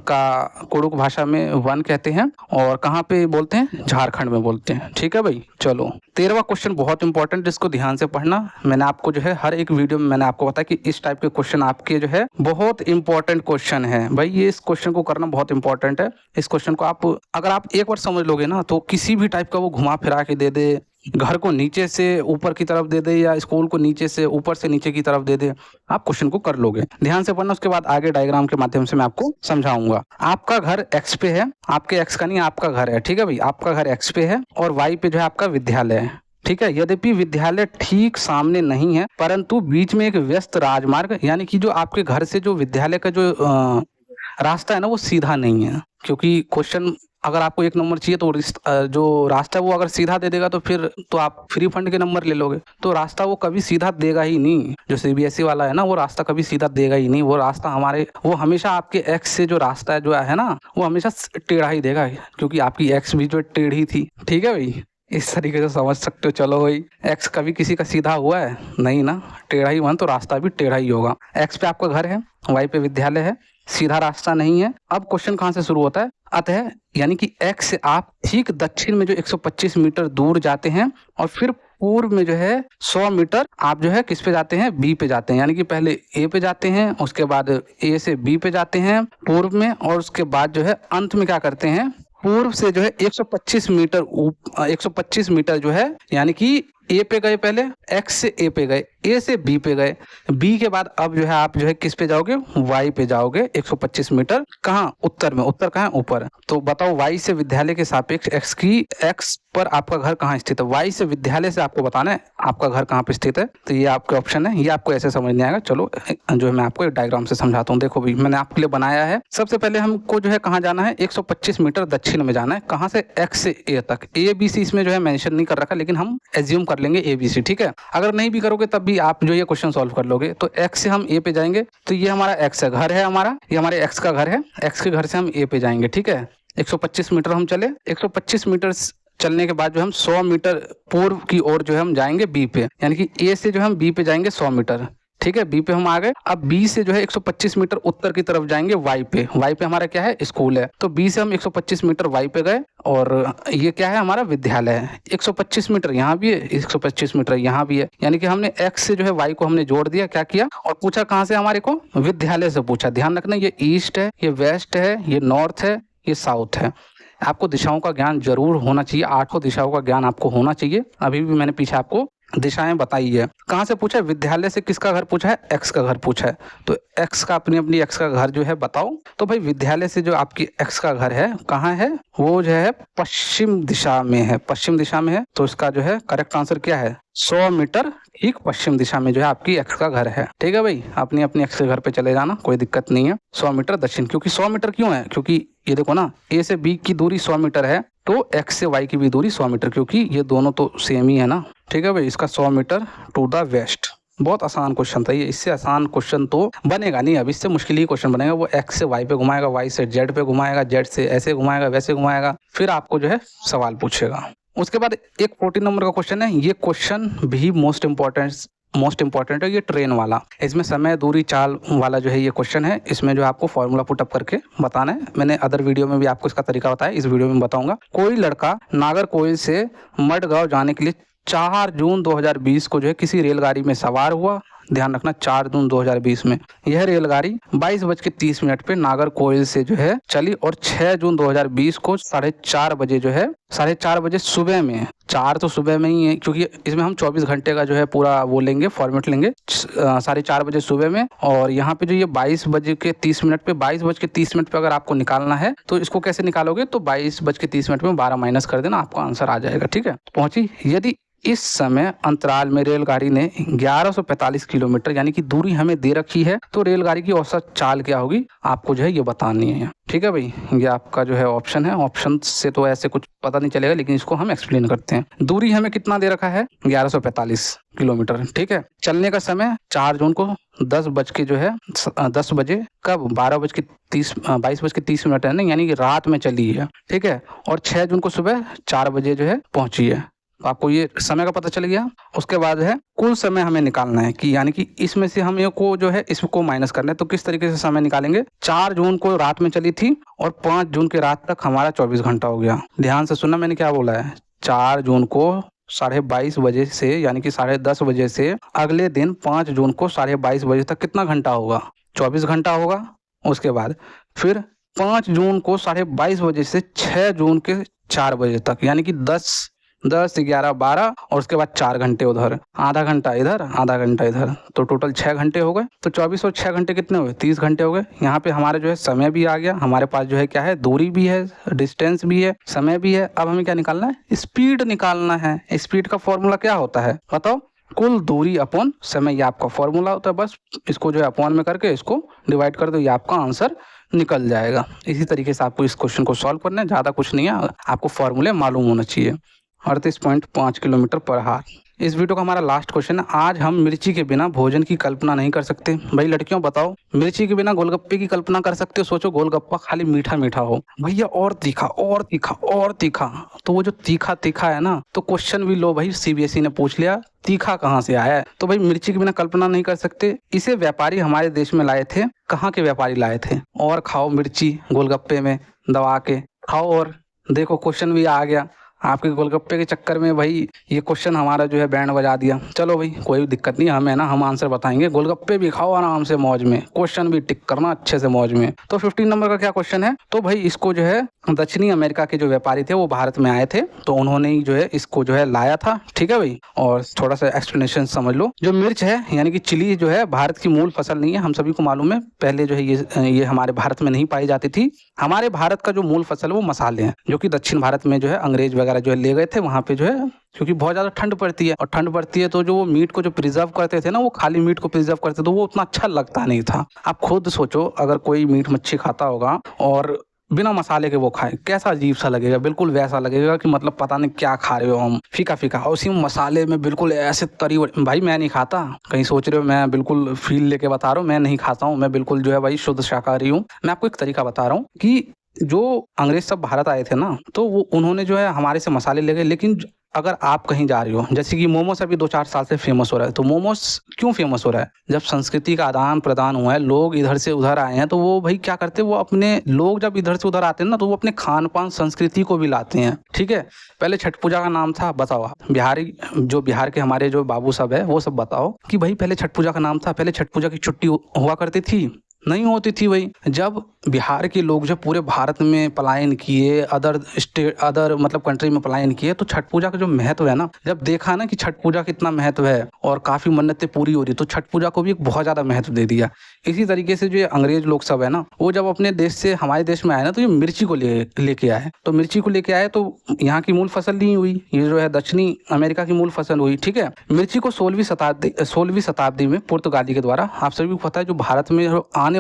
का कुडुक भाषा में वन कहते हैं, और कहाँ पे बोलते हैं? झारखंड में बोलते हैं। ठीक है भाई, चलो 13वां क्वेश्चन बहुत इंपॉर्टेंट, इसको ध्यान से पढ़ना। मैंने आपको जो है हर एक वीडियो में मैंने आपको बताया कि इस टाइप के क्वेश्चन आपके जो है बहुत इंपॉर्टेंट क्वेश्चन है भाई। ये इस क्वेश्चन को करना बहुत इंपॉर्टेंट है। इस क्वेश्चन को अगर आप एक बार समझ लोगे ना, तो किसी भी टाइप का वो घुमा फिरा के दे दे घर को नीचे से ऊपर की तरफ दे दे या स्कूल को नीचे से ऊपर से नीचे की तरफ दे दे, आप क्वेश्चन को कर लोगे। ध्यान से पढ़ना, उसके बाद आगे डायग्राम के माध्यम से मैं आपको समझाऊंगा। आपका घर एक्स पे है, आपके एक्स का नहीं, आपका घर है, ठीक है भाई, आपका घर एक्स पे है और वाई पे जो है आपका विद्यालय है, ठीक है। यद्यपि विद्यालय ठीक सामने नहीं है, परंतु बीच में एक व्यस्त राजमार्ग, यानी कि जो आपके घर से जो विद्यालय का जो रास्ता है ना वो सीधा नहीं है, क्योंकि क्वेश्चन अगर आपको 1 नंबर चाहिए तो जो रास्ता है वो अगर सीधा दे देगा तो फिर तो आप फ्री फंड के नंबर ले लोगे। तो रास्ता वो कभी सीधा देगा ही नहीं, जो सीबीएसई वाला है ना वो रास्ता कभी सीधा देगा ही नहीं। वो रास्ता वो हमेशा आपके एक्स से जो रास्ता है जो है ना वो हमेशा टेढ़ा ही देगा, क्योंकि आपकी एक्स भी जो टेढ़ी थी, ठीक है भाई, इस तरीके से समझ सकते हो। चलो भाई, एक्स कभी किसी का सीधा हुआ है नहीं ना, टेढ़ा ही हुआ तो रास्ता भी टेढ़ा ही होगा। एक्स पे आपका घर है, वाई पे विद्यालय है, सीधा रास्ता नहीं है। अब क्वेश्चन कहाँ से शुरू होता है, अतः यानी कि एक्स से आप ठीक दक्षिण में जो 125 मीटर दूर जाते हैं और फिर पूर्व में जो है 100 मीटर आप जो है किस पे जाते हैं, बी पे जाते हैं। यानी कि पहले ए पे जाते हैं, उसके बाद ए से बी पे जाते हैं पूर्व में, और उसके बाद जो है अंत में क्या करते हैं, पूर्व से जो है 125 मीटर 125 मीटर जो है, यानी कि ए पे गए, पहले एक्स से ए पे गए, ए से बी पे गए, बी के बाद अब जो है आप जो है किस पे जाओगे, वाई पे जाओगे 125 मीटर। कहाँ, उत्तर में, उत्तर कहाँ है, ऊपर। तो बताओ वाई से विद्यालय के सापेक्ष एक्स पर आपका घर कहाँ स्थित है। वाई से विद्यालय से आपको बताना है आपका घर कहाँ पे स्थित है। तो ये आपके ऑप्शन है, ये आपको ऐसे समझ नहीं आएगा। चलो जो है मैं आपको एक डायग्राम से समझाता हूँ। देखो भाई, मैंने आपके लिए बनाया है। सबसे पहले हमको जो है कहाँ जाना है, 125 मीटर दक्षिण में जाना है। कहाँ से, एक्स से ए तक। ए बी सी इसमें जो है मेंशन नहीं कर रखा, लेकिन हम एज्यूम कर लेंगे ए बी सी, ठीक है। अगर नहीं भी करोगे तब भी आप जो ये क्वेश्चन सॉल्व कर लोगे। तो एक्स से हम ए पे जाएंगे, तो ये हमारा एक्स है, घर है हमारा, ये हमारे एक्स का घर है। एक्स के घर से हम ए पे जाएंगे, ठीक है। 125 मीटर हम चले, 125 मीटर चलने के बाद जो हम 100 मीटर पूर्व की ओर जो है हम जाएंगे बी पे, यानी कि ए से जो हम बी पे जाएंगे 100 मीटर, ठीक है। बी पे हम आ गए। अब बी से जो है 125 मीटर उत्तर की तरफ जाएंगे वाई पे। वाई पे हमारा क्या है, स्कूल है। तो बी से हम 125 मीटर वाई पे गए और ये क्या है, हमारा विद्यालय है। 125 मीटर यहाँ भी है, 125 मीटर यहाँ भी है, यानी कि हमने एक्स से जो है वाई को हमने जोड़ दिया, क्या किया, और पूछा कहाँ से, हमारे को विद्यालय से पूछा। ध्यान रखना, ये ईस्ट है, ये वेस्ट है, ये नॉर्थ है, ये साउथ है। आपको दिशाओं का ज्ञान जरूर होना चाहिए, 8 दिशाओं का ज्ञान आपको होना चाहिए। अभी भी मैंने पीछे आपको दिशाएं बताई है। कहाँ से पूछा है, विद्यालय से किसका घर पूछा है, एक्स का घर पूछा है। तो एक्स का अपनी अपनी एक्स का घर जो है बताओ। तो भाई विद्यालय से जो आपकी एक्स का घर है कहाँ है, वो जो है पश्चिम दिशा में है, पश्चिम दिशा में है। तो इसका जो है करेक्ट आंसर क्या है, 100 मीटर ठीक पश्चिम दिशा में जो है आपकी एक्स का घर है, ठीक है भाई। अपनी अपनी एक्स के घर पे चले जाना, कोई दिक्कत नहीं है। 100 मीटर दक्षिण, क्योंकि 100 मीटर क्यों है, क्योंकि ये देखो ना, ए से बी की दूरी 100 मीटर है, तो एक्स से वाई की भी दूरी 100 मीटर, क्योंकि ये दोनों तो सेम ही है ना, ठीक है भाई। इसका 100 मीटर टू द वेस्ट। बहुत आसान क्वेश्चन था ये, इससे आसान क्वेश्चन तो बनेगा नहीं। अब इससे मुश्किल ही क्वेश्चन बनेगा। वो एक्स से वाई पे घुमाएगा, वाई से जेड पे घुमाएगा, जेड से ऐसे घुमाएगा, वैसे घुमाएगा, फिर आपको जो है सवाल पूछेगा। उसके बाद एक 14 नंबर का क्वेश्चन है। ये क्वेश्चन भी मोस्ट इंपॉर्टेंट है, ये ट्रेन वाला। इसमें समय, दूरी, चाल वाला जो है ये क्वेश्चन है। इसमें जो आपको फॉर्मूला पुटअप करके बताना है। मैंने अदर वीडियो में भी आपको इसका तरीका बताया, इस वीडियो में बताऊंगा। कोई लड़का नागरकोइल से मडगांव जाने के लिए 4 जून 2020 को जो है किसी रेलगाड़ी में सवार हुआ। ध्यान रखना, 4 जून 2020 में यह रेलगाड़ी 22:30 पे नागरकोइल से जो है चली और 6 जून 2020 को 4:30 बजे जो है 4:30 बजे सुबह में, 4 तो सुबह में ही है क्योंकि इसमें हम 24 घंटे का जो है पूरा वो लेंगे, फॉर्मेट लेंगे। 4:30 बजे सुबह में, और यहाँ पे जो ये 22:30 पे 22:30 पे अगर आपको निकालना है तो इसको कैसे निकालोगे, तो 22:30 में 12 माइनस कर देना, आपका आंसर आ जाएगा, ठीक है। पहुंची। यदि इस समय अंतराल में रेलगाड़ी ने 1145 किलोमीटर यानी कि दूरी हमें दे रखी है, तो रेलगाड़ी की औसत चाल क्या होगी आपको जो है ये बतानी है, ठीक है भाई। ये आपका जो है ऑप्शन है। ऑप्शन से तो ऐसे कुछ पता नहीं चलेगा, लेकिन इसको हम एक्सप्लेन करते हैं। दूरी हमें कितना दे रखा है, 1145 किलोमीटर, ठीक है। चलने का समय 4 जून को 10 बजे कब 22:30 है ना, यानी कि रात में चली है, ठीक है। और 6 जून को सुबह 4 बजे जो है पहुंची है। तो आपको ये समय का पता चल गया। उसके बाद है कुल समय हमें निकालना है कि यानी कि इसमें से हमें को जो है इसको माइनस करना है। तो किस तरीके से समय निकालेंगे, 4 जून को रात में चली थी और 5 जून की रात तक हमारा 24 घंटा हो गया। ध्यान से सुनना मैंने क्या बोला है, 4 जून को 22:30 बजे से यानी कि 10:30 बजे से अगले दिन 5 जून को 22:30 बजे तक कितना घंटा होगा, 24 घंटा होगा। उसके बाद फिर 5 जून को 22:30 बजे से 6 जून के 4 बजे तक यानी कि 10, 11, 12 और उसके बाद 4 घंटे उधर, आधा घंटा इधर, आधा घंटा इधर, तो टोटल 6 घंटे हो गए। तो 24 और 6 घंटे कितने हुए? 30 घंटे हो गए। यहाँ पे हमारा जो है समय भी आ गया, हमारे पास जो है क्या है, दूरी भी है, डिस्टेंस भी है, समय भी है। अब हमें क्या निकालना है? स्पीड निकालना है। स्पीड का फॉर्मूला क्या होता है बताओ? कुल दूरी अपॉन समय, ये आपका फॉर्मूला होता है। बस इसको जो है अपॉन में करके इसको डिवाइड कर दो, ये आपका आंसर निकल जाएगा। इसी तरीके से आपको इस क्वेश्चन को सॉल्व करना है, ज़्यादा कुछ नहीं है, आपको फॉर्मूले मालूम होना चाहिए। 38.5 किलोमीटर पर हार। इस वीडियो का हमारा लास्ट क्वेश्चन है, आज हम मिर्ची के बिना भोजन की कल्पना नहीं कर सकते। भाई लड़कियों बताओ, मिर्ची के बिना गोलगप्पे की कल्पना कर सकते हो? सोचो गोलगप्पा खाली मीठा मीठा हो, भैया और तीखा और तीखा और तीखा, तो वो जो तीखा तीखा है ना, तो क्वेश्चन भी लो भाई, सीबीएसई ने पूछ लिया तीखा कहाँ से आया है। तो भाई मिर्ची के बिना कल्पना नहीं कर सकते। इसे व्यापारी हमारे देश में लाए थे। कहाँ के व्यापारी लाए थे? और खाओ मिर्ची गोलगप्पे में दबा के खाओ। और देखो क्वेश्चन भी आ गया आपके गोलगप्पे के चक्कर में। भाई ये क्वेश्चन हमारा जो है बैंड बजा दिया। चलो भाई कोई दिक्कत नहीं, हमें ना हम आंसर बताएंगे। गोलगप्पे भी खाओ आराम से मौज में, क्वेश्चन भी टिक करना अच्छे से मौज में। तो 15 नंबर का क्या क्वेश्चन है? तो भाई इसको जो है दक्षिणी अमेरिका के जो व्यापारी थे वो भारत में आए थे, तो उन्होंने ही जो है इसको जो है लाया था। ठीक है भाई, और थोड़ा सा एक्सप्लेनेशन समझ लो। जो मिर्च है यानी कि चिली जो है भारत की मूल फसल नहीं है, हम सभी को मालूम है। पहले जो है ये हमारे भारत में नहीं पाई जाती थी। हमारे भारत का जो मूल फसल है वो मसाले हैं, जो कि दक्षिण भारत में जो है अंग्रेज वगैरह जो है ले गए थे। वहाँ पे जो है क्योंकि बहुत ज़्यादा ठंड पड़ती है, और ठंड पड़ती है तो जो वो मीट को जो प्रिजर्व करते थे ना, वो खाली मीट को प्रिजर्व करते तो वो उतना अच्छा लगता नहीं था। आप खुद सोचो, अगर कोई मीट मच्छी खाता होगा और बिना मसाले के वो खाए, कैसा अजीब सा लगेगा। बिल्कुल वैसा लगेगा कि मतलब पता नहीं क्या खा रहे हो हम, फीका फीका, और उसी मसाले में बिल्कुल ऐसे तरी। भाई मैं नहीं खाता, कहीं सोच रहे हो मैं बिल्कुल फील लेके बता रहा हूँ, मैं नहीं खाता हूँ। मैं बिल्कुल जो है भाई शुद्ध शाकाहारी हूँ। मैं आपको एक तरीका बता रहा हूँ कि जो अंग्रेज सब भारत आए थे ना, तो वो उन्होंने जो है हमारे से मसाले ले गए। लेकिन अगर आप कहीं जा रहे हो, जैसे कि मोमोस अभी 2-4 साल से फेमस हो रहा है, तो मोमोस क्यों फेमस हो रहा है? जब संस्कृति का आदान प्रदान हुआ है, लोग इधर से उधर आए हैं, तो वो भाई क्या करते हैं, वो अपने लोग जब इधर से उधर आते हैं ना, तो वो अपने खान पान संस्कृति को भी लाते हैं। ठीक है, पहले छठ पूजा का नाम था, बताओ आप बिहारी, जो बिहार के हमारे जो बाबू सब है वो सब बताओ कि भाई पहले छठ पूजा का नाम था, पहले छठ पूजा की छुट्टी हुआ करती थी? नहीं होती थी भाई। जब बिहार के लोग जब पूरे भारत में पलायन किए, अदर मतलब कंट्री में पलायन किए, तो छठ पूजा का जो महत्व है ना, जब देखा ना कि छठ पूजा कितना महत्व है और काफी मन्नतें पूरी हो रही, तो छठ पूजा को भी एक बहुत ज्यादा महत्व दे दिया। इसी तरीके से जो ये अंग्रेज लोग सब है ना, वो जब अपने देश से हमारे देश में आए ना, तो ये मिर्ची को लेके आए। तो मिर्ची को लेके आए तो यहाँ की मूल फसल नहीं हुई, ये जो है दक्षिणी अमेरिका की मूल फसल हुई। ठीक है, मिर्ची को 16वीं शताब्दी में पुर्तगाली के द्वारा, आप सभी को पता है, जो भारत में आने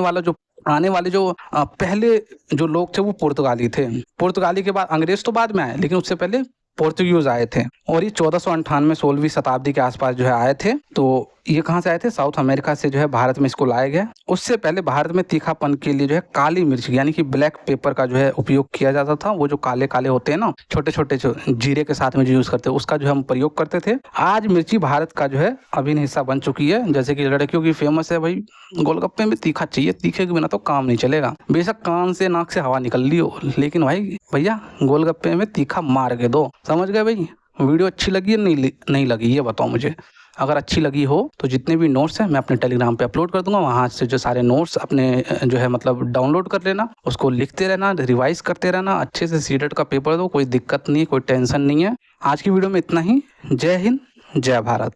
वाले जो पहले जो लोग थे वो पुर्तगाली थे। पुर्तगाली के बाद अंग्रेज तो बाद में आए, लेकिन उससे पहले पोर्तुगीज आए थे, और ये 1498 16वीं शताब्दी के आसपास जो है आए थे। तो ये कहाँ से आए थे? साउथ अमेरिका से जो है भारत में इसको लाया गया। उससे पहले भारत में तीखापन के लिए जो है काली मिर्च यानी कि ब्लैक पेपर का जो है उपयोग किया जाता था। वो जो काले काले होते हैं ना, छोटे छोटे, जो जीरे के साथ में जो यूज करते हैं, उसका जो हम प्रयोग करते थे। आज मिर्ची भारत का जो है अभिन्न हिस्सा बन चुकी है। जैसे कि लड़कियों की फेमस है भाई, गोलगप्पे में तीखा चाहिए, तीखे के बिना तो काम नहीं चलेगा। बेशक कान से नाक से हवा निकल ली हो, लेकिन भाई भैया गोलगप्पे में तीखा मार के दो। समझ गए भाई? वीडियो अच्छी लगी है नहीं लगी, ये बताओ मुझे। अगर अच्छी लगी हो तो जितने भी नोट्स हैं मैं अपने टेलीग्राम पे अपलोड कर दूंगा, वहाँ से जो सारे नोट्स अपने जो है मतलब डाउनलोड कर लेना, उसको लिखते रहना, रिवाइज करते रहना, अच्छे से सीटेट का पेपर दो, कोई दिक्कत नहीं है, कोई टेंशन नहीं है। आज की वीडियो में इतना ही। जय हिंद, जय भारत।